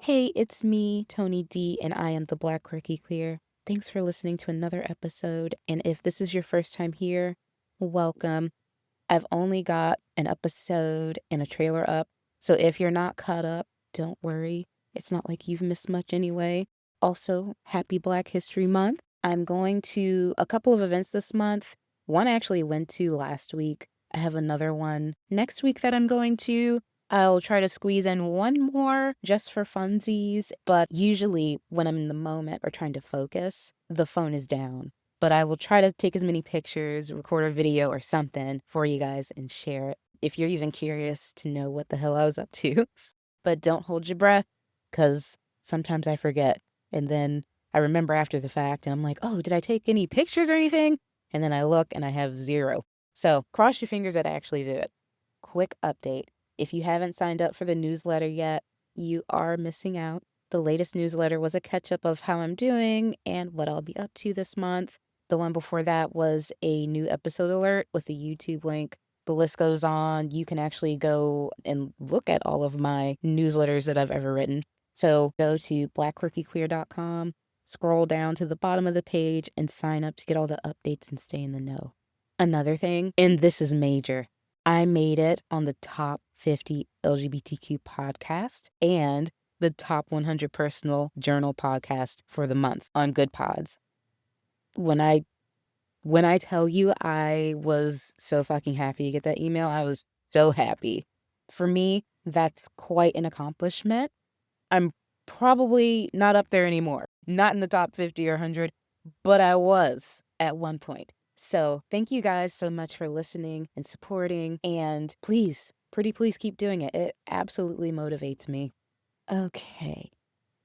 Hey, it's me, Tony D, and I am the Black Quirky Queer. Thanks for listening to another episode. And if this is your first time here, welcome. I've only got an episode and a trailer up. So if you're not caught up, don't worry. It's not like you've missed much anyway. Also, happy Black History Month. I'm going to a couple of events this month. One I actually went to last week. I have another one next week that I'm going to. I'll try to squeeze in one more just for funsies, but usually when I'm in the moment or trying to focus, the phone is down. But I will try to take as many pictures, record a video or something for you guys and share it if you're even curious to know what the hell I was up to. But don't hold your breath, because sometimes I forget. And then I remember after the fact and I'm like, oh, did I take any pictures or anything? And then I look and I have zero. So cross your fingers that I actually do it. Quick update. If you haven't signed up for the newsletter yet, you are missing out. The latest newsletter was a catch-up of how I'm doing and what I'll be up to this month. The one before that was a new episode alert with a YouTube link. The list goes on. You can actually go and look at all of my newsletters that I've ever written. So go to blackquirkyqueer.com, scroll down to the bottom of the page, and sign up to get all the updates and stay in the know. Another thing, and this is major, I made it on the top 50 LGBTQ podcast and the top 100 personal journal podcast for the month on Good Pods. When I tell you I was so fucking happy to get that email, I was so happy. For me, that's quite an accomplishment. I'm probably not up there anymore. Not in the top 50 or 100, but I was at one point. So thank you guys so much for listening and supporting. And please, pretty please keep doing it. It absolutely motivates me. Okay,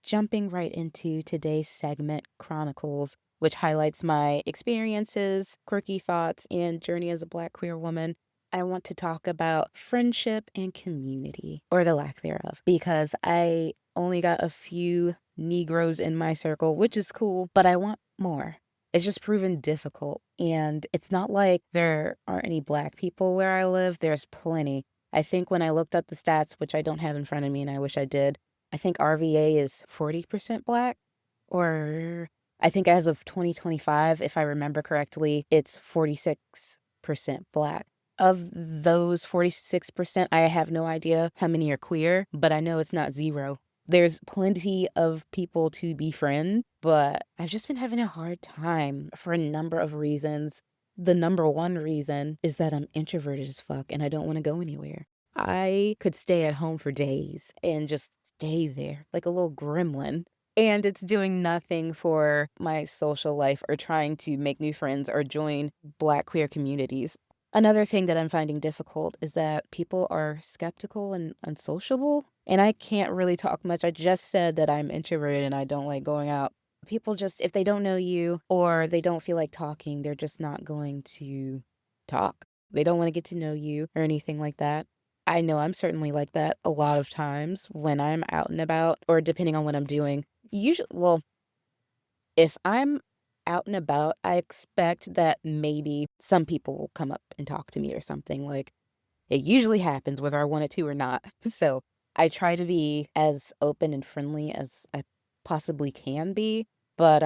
jumping right into today's segment, Chronicles, which highlights my experiences, quirky thoughts, and journey as a Black queer woman. I want to talk about friendship and community, or the lack thereof, because I only got a few Negroes in my circle, which is cool, but I want more. It's just proven difficult, and it's not like there aren't any Black people where I live. There's plenty. I think when I looked up the stats, which I don't have in front of me and I wish I did, I think RVA is 40% Black, or I think as of 2025, if I remember correctly, it's 46% Black. Of those 46%, I have no idea how many are queer, but I know it's not zero. There's plenty of people to befriend, but I've just been having a hard time for a number of reasons. The number one reason is that I'm introverted as fuck and I don't want to go anywhere. I could stay at home for days and just stay there like a little gremlin. And it's doing nothing for my social life or trying to make new friends or join Black queer communities. Another thing that I'm finding difficult is that people are skeptical and unsociable. And I can't really talk much. I just said that I'm introverted and I don't like going out. People just, if they don't know you or they don't feel like talking, they're just not going to talk. They don't want to get to know you or anything like that. I know I'm certainly like that a lot of times when I'm out and about or depending on what I'm doing. Usually, well, if I'm out and about, I expect that maybe some people will come up and talk to me or something. Like, it usually happens whether I want it to or not. So I try to be as open and friendly as I possibly can be. But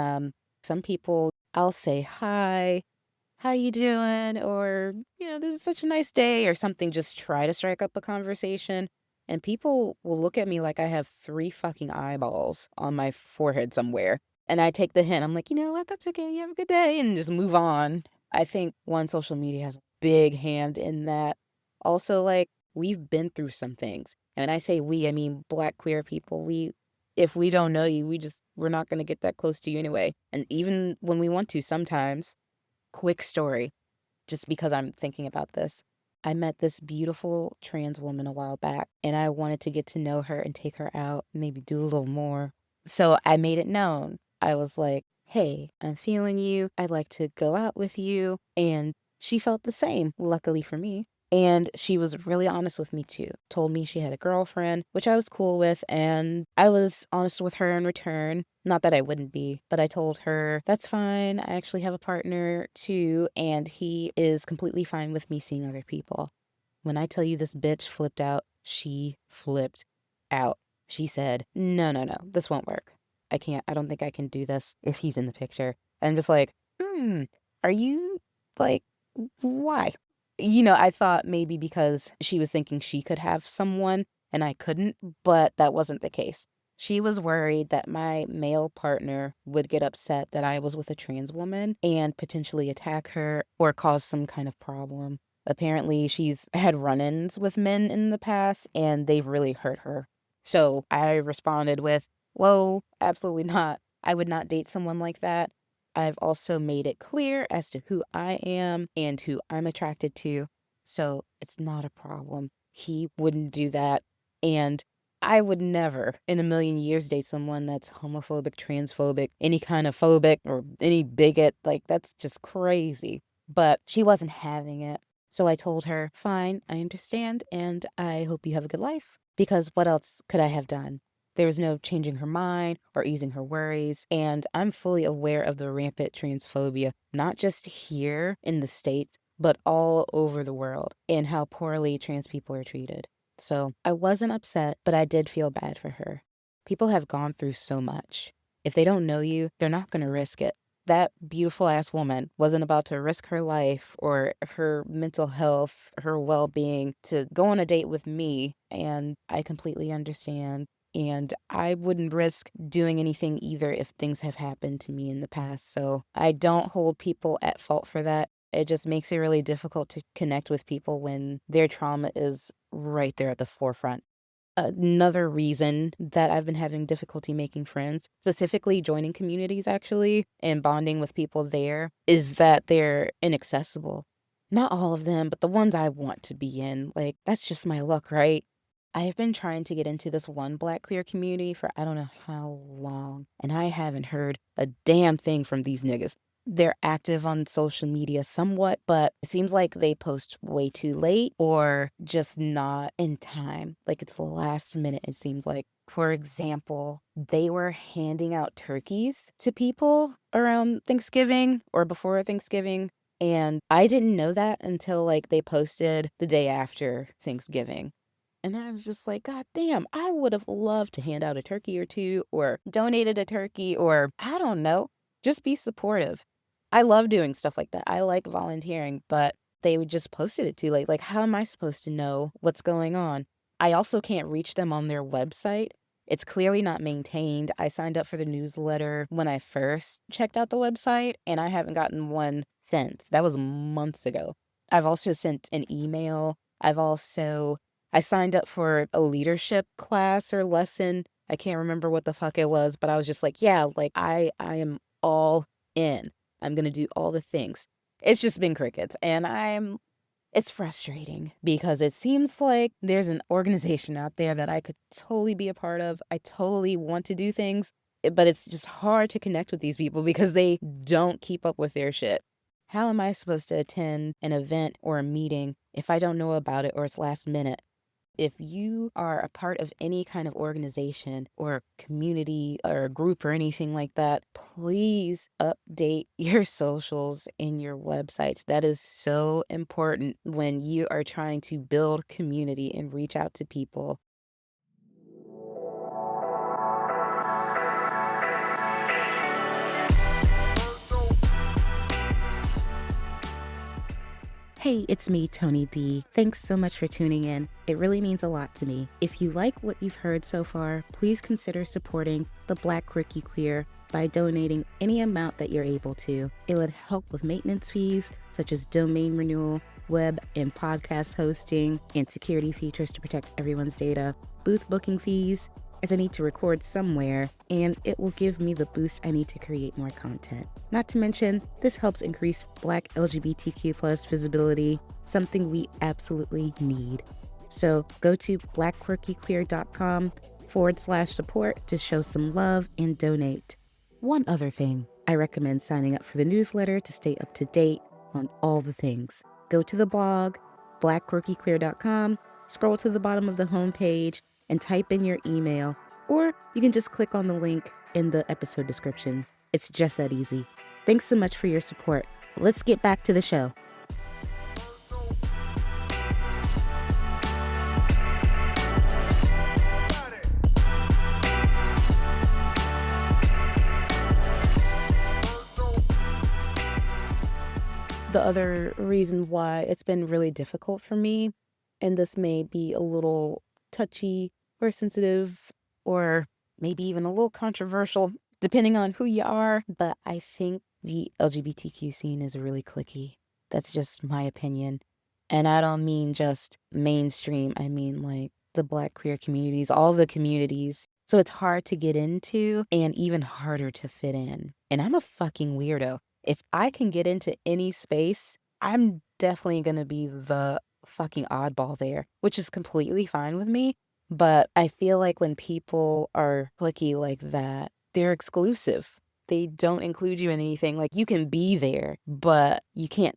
some people, I'll say hi, how you doing? Or, this is such a nice day or something. Just try to strike up a conversation. And people will look at me like I have 3 fucking eyeballs on my forehead somewhere. And I take the hint. I'm like, you know what? That's okay. You have a good day. And just move on. I think social media has a big hand in that. Also, like, we've been through some things. And when I say we, I mean Black queer people. If we don't know you, we're not going to get that close to you anyway. And even when we want to, sometimes. Quick story, just because I'm thinking about this. I met this beautiful trans woman a while back, and I wanted to get to know her and take her out, maybe do a little more. So I made it known. I was like, hey, I'm feeling you. I'd like to go out with you. And she felt the same, luckily for me. And she was really honest with me too. Told me she had a girlfriend, which I was cool with, and I was honest with her in return. Not that I wouldn't be, but I told her, that's fine. I actually have a partner too, and he is completely fine with me seeing other people. When I tell you this bitch flipped out, she flipped out. She said, no, no, no, this won't work. I don't think I can do this if he's in the picture. And I'm just like, are you like, why? I thought maybe because she was thinking she could have someone and I couldn't, but that wasn't the case. She was worried that my male partner would get upset that I was with a trans woman and potentially attack her or cause some kind of problem. Apparently, she's had run-ins with men in the past and they've really hurt her. So I responded with, whoa, absolutely not. I would not date someone like that. I've also made it clear as to who I am and who I'm attracted to. So it's not a problem. He wouldn't do that. And I would never in a million years date someone that's homophobic, transphobic, any kind of phobic or any bigot. Like, that's just crazy. But she wasn't having it. So I told her, fine, I understand, and I hope you have a good life. Because what else could I have done? There was no changing her mind or easing her worries, and I'm fully aware of the rampant transphobia, not just here in the States, but all over the world, and how poorly trans people are treated. So I wasn't upset, but I did feel bad for her. People have gone through so much. If they don't know you, they're not going to risk it. That beautiful ass woman wasn't about to risk her life or her mental health, her well being to go on a date with me. And I completely understand. And I wouldn't risk doing anything either if things have happened to me in the past. So I don't hold people at fault for that. It just makes it really difficult to connect with people when their trauma is right there at the forefront. Another reason that I've been having difficulty making friends, specifically joining communities actually, and bonding with people there, is that they're inaccessible. Not all of them, but the ones I want to be in. Like, that's just my luck, right? I have been trying to get into this one Black queer community for I don't know how long, and I haven't heard a damn thing from these niggas. They're active on social media somewhat, but it seems like they post way too late or just not in time. Like, it's last minute, it seems like. For example, they were handing out turkeys to people around Thanksgiving or before Thanksgiving. And I didn't know that until like they posted the day after Thanksgiving. And I was just like, God damn, I would have loved to hand out a turkey or two or donated a turkey or I don't know, just be supportive. I love doing stuff like that. I like volunteering, but they would just posted it too late. Like, how am I supposed to know what's going on? I also can't reach them on their website. It's clearly not maintained. I signed up for the newsletter when I first checked out the website, and I haven't gotten one since. That was months ago. I've also sent an email. I signed up for a leadership class or lesson. I can't remember what the fuck it was, but I was just like, yeah, like I am all in. I'm going to do all the things. It's just been crickets. And it's frustrating because it seems like there's an organization out there that I could totally be a part of. I totally want to do things, but it's just hard to connect with these people because they don't keep up with their shit. How am I supposed to attend an event or a meeting if I don't know about it or it's last minute? If you are a part of any kind of organization or community or group or anything like that, please update your socials and your websites. That is so important when you are trying to build community and reach out to people. Hey, it's me, Tony D. Thanks so much for tuning in. It really means a lot to me. If you like what you've heard so far, please consider supporting the Black Quirky Queer by donating any amount that you're able to. It would help with maintenance fees, such as domain renewal, web and podcast hosting, and security features to protect everyone's data, booth booking fees, as I need to record somewhere, and it will give me the boost I need to create more content. Not to mention, this helps increase Black LGBTQ+ visibility, something we absolutely need. So go to blackquirkyqueer.com/support to show some love and donate. One other thing, I recommend signing up for the newsletter to stay up to date on all the things. Go to the blog, blackquirkyqueer.com, scroll to the bottom of the homepage, and type in your email, or you can just click on the link in the episode description. It's just that easy. Thanks so much for your support. Let's get back to the show. The other reason why it's been really difficult for me, and this may be a little touchy or sensitive or maybe even a little controversial, depending on who you are, but I think the LGBTQ scene is really cliquey. That's just my opinion. And I don't mean just mainstream, I mean like the Black queer communities, all the communities. So it's hard to get into and even harder to fit in. And I'm a fucking weirdo. If I can get into any space, I'm definitely gonna be the fucking oddball there, which is completely fine with me. But I feel like when people are cliquey like that, they're exclusive. They don't include you in anything. Like you can be there, but you can't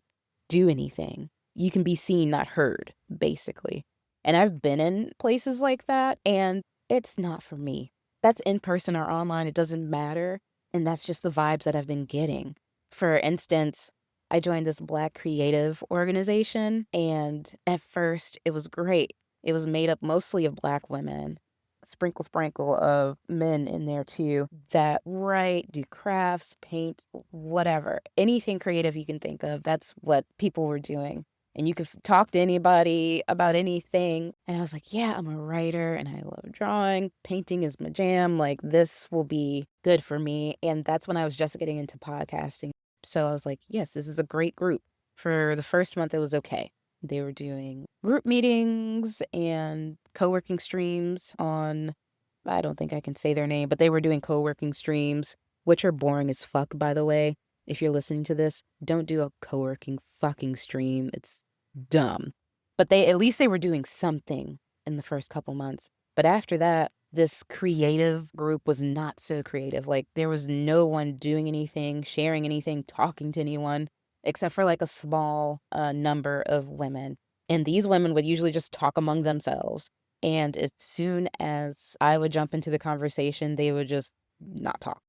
do anything. You can be seen, not heard, basically. And I've been in places like that, and it's not for me. That's in person or online, it doesn't matter. And that's just the vibes that I've been getting. For instance, I joined this Black creative organization, and at first it was great. It was made up mostly of Black women, sprinkle of men in there too, that write, do crafts, paint, whatever. Anything creative you can think of, that's what people were doing. And you could talk to anybody about anything. And I was like, yeah, I'm a writer and I love drawing. Painting is my jam. Like, this will be good for me. And that's when I was just getting into podcasting. So I was like, yes, this is a great group. For the first month, it was okay. They were doing group meetings and co-working streams on, I don't think I can say their name, but they were doing co-working streams, which are boring as fuck, by the way. If you're listening to this, don't do a co-working fucking stream. It's dumb. But at least they were doing something in the first couple months. But after that, this creative group was not so creative. Like, there was no one doing anything, sharing anything, talking to anyone, except for like a small number of women. And these women would usually just talk among themselves. And as soon as I would jump into the conversation, they would just not talk.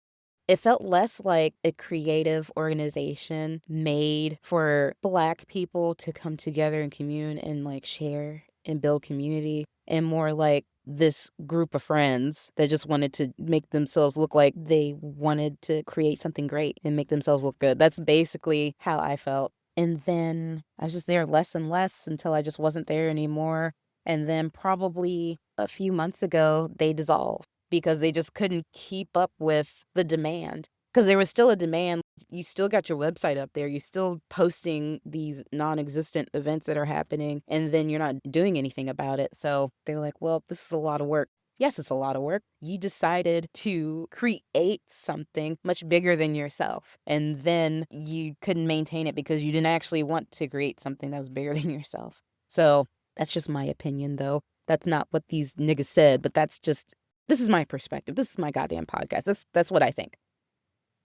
It felt less like a creative organization made for Black people to come together and commune and like share and build community, and more like this group of friends that just wanted to make themselves look like they wanted to create something great and make themselves look good. That's basically how I felt. And then I was just there less and less until I just wasn't there anymore. And then probably a few months ago, they dissolved because they just couldn't keep up with the demand. Because there was still a demand. You still got your website up there. You're still posting these non-existent events that are happening, and then you're not doing anything about it. So they're like, well, this is a lot of work. Yes, it's a lot of work. You decided to create something much bigger than yourself, and then you couldn't maintain it because you didn't actually want to create something that was bigger than yourself. So that's just my opinion, though. That's not what these niggas said, but this is my perspective. This is my goddamn podcast. That's what I think.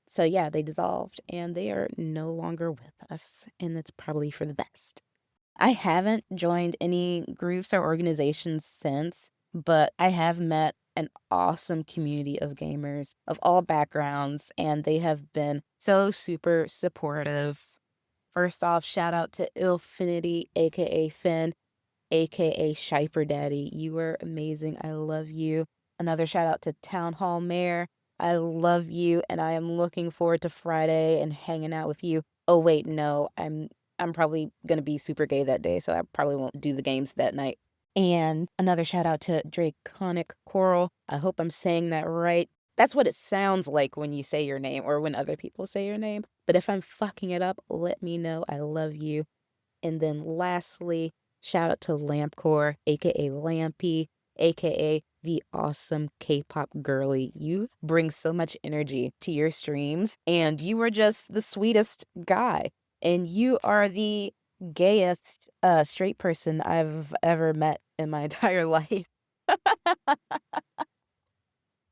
So yeah, they dissolved and they are no longer with us, and it's probably for the best. I haven't joined any groups or organizations since, but I have met an awesome community of gamers of all backgrounds, and they have been so super supportive. First off, shout out to Ilfinity, aka Finn, aka Shiper Daddy. You were amazing. I love you. Another shout out to Town Hall Mayor. I love you, and I am looking forward to Friday and hanging out with you. Oh wait, no, I'm probably gonna be super gay that day, so I probably won't do the games that night. And another shout out to Draconic Coral. I hope I'm saying that right. That's what it sounds like when you say your name or when other people say your name. But if I'm fucking it up, let me know. I love you. And then lastly, shout out to Lampcore, aka Lampy, aka the awesome K-pop girly. You bring so much energy to your streams, and you are just the sweetest guy. And you are the gayest straight person I've ever met in my entire life.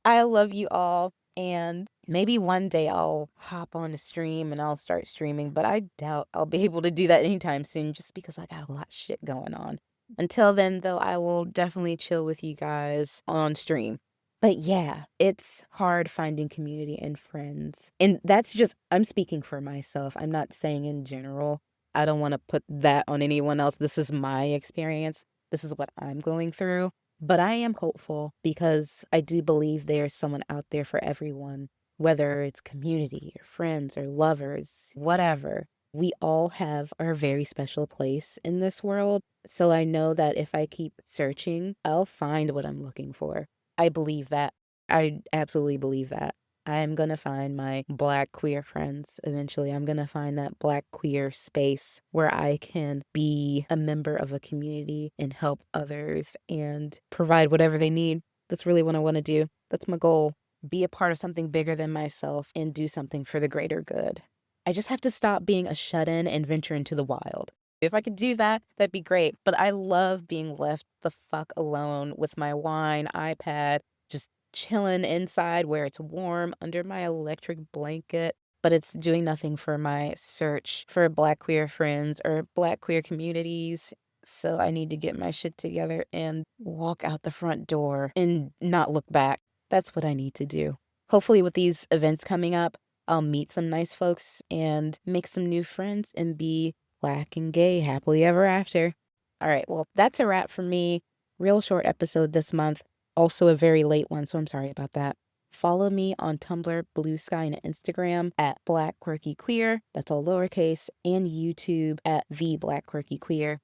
I love you all, and maybe one day I'll hop on a stream and I'll start streaming, but I doubt I'll be able to do that anytime soon just because I got a lot of shit going on. Until then, though, I will definitely chill with you guys on stream. But yeah, it's hard finding community and friends. And that's just, I'm speaking for myself. I'm not saying in general. I don't want to put that on anyone else. This is my experience. This is what I'm going through. But I am hopeful because I do believe there's someone out there for everyone, whether it's community or friends or lovers, whatever. We all have our very special place in this world, so I know that if I keep searching, I'll find what I'm looking for. I believe that. I absolutely believe that. I am gonna find my Black queer friends eventually. I'm gonna find that Black queer space where I can be a member of a community and help others and provide whatever they need. That's really what I wanna do. That's my goal. Be a part of something bigger than myself and do something for the greater good. I just have to stop being a shut-in and venture into the wild. If I could do that, that'd be great. But I love being left the fuck alone with my wine, iPad, just chilling inside where it's warm under my electric blanket. But it's doing nothing for my search for Black queer friends or Black queer communities. So I need to get my shit together and walk out the front door and not look back. That's what I need to do. Hopefully, with these events coming up, I'll meet some nice folks and make some new friends and be Black and gay happily ever after. All right, well, that's a wrap for me. Real short episode this month. Also a very late one, so I'm sorry about that. Follow me on Tumblr, Blue Sky, and Instagram at Black Quirky Queer. That's all lowercase, and YouTube at The Black Quirky Queer.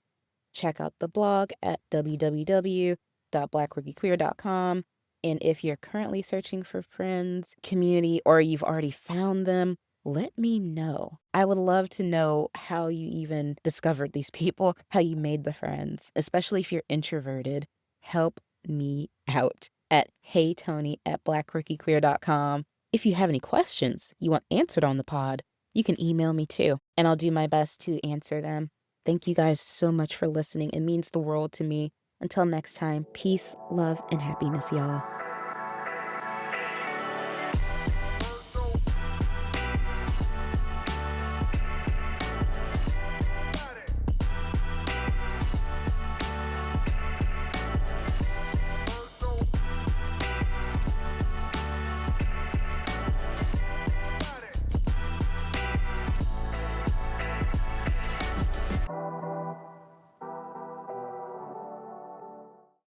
Check out the blog at www.blackquirkyqueer.com. And if you're currently searching for friends, community, or you've already found them, let me know. I would love to know how you even discovered these people, how you made the friends, especially if you're introverted. Help me out at heytony@blackquirkyqueer.com. If you have any questions you want answered on the pod, you can email me too, and I'll do my best to answer them. Thank you guys so much for listening. It means the world to me. Until next time, peace, love, and happiness, y'all.